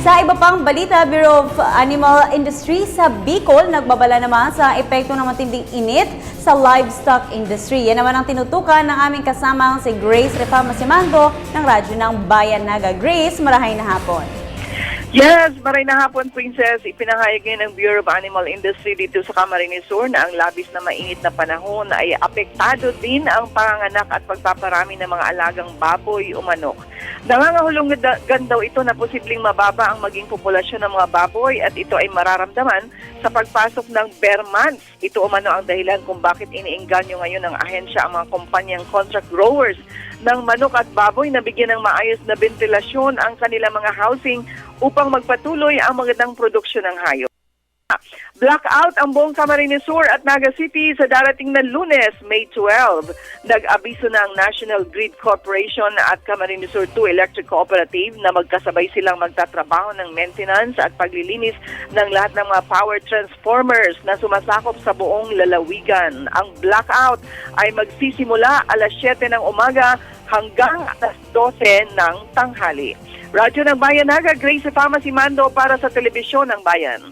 Sa iba pang balita, Bureau of Animal Industry sa Bicol nagbabala naman sa epekto ng matinding init sa livestock industry. Yan naman ang tinutukan ng aming kasamang si Grace Refama Simango ng Radyo ng Bayan Naga. Grace, marahay na hapon. Yes, maray na hapon, Princess. Ipinahayag ngayon ng Bureau of Animal Industry dito sa Camarines Sur na ang labis na mainit na panahon ay apektado din ang panganganak at pagpaparami ng mga alagang baboy o manok. Nangangahulugan daw ito na posibleng mababa ang maging populasyon ng mga baboy at ito ay mararamdaman sa pagpasok ng bare months. Ito umano ang dahilan kung bakit iniengganyo ngayon ng ahensya ang mga kumpanyang contract growers ng manok at baboy na bigyan ng maayos na ventilasyon ang kanilang mga housing upang magpatuloy ang magandang produksyon ng hayop. Blackout ang buong Camarines Sur at Naga City sa darating na Lunes, May 12. Nag-abiso na ang National Grid Corporation at Camarines Sur 2 Electric Cooperative na magkasabay silang magtatrabaho ng maintenance at paglilinis ng lahat ng mga power transformers na sumasakop sa buong lalawigan. Ang blackout ay magsisimula alas 7 ng umaga hanggang alas 12 ng tanghali. Radyo ng Bayan Naga, Grace Refama Simango para sa Telebisyon ng Bayan.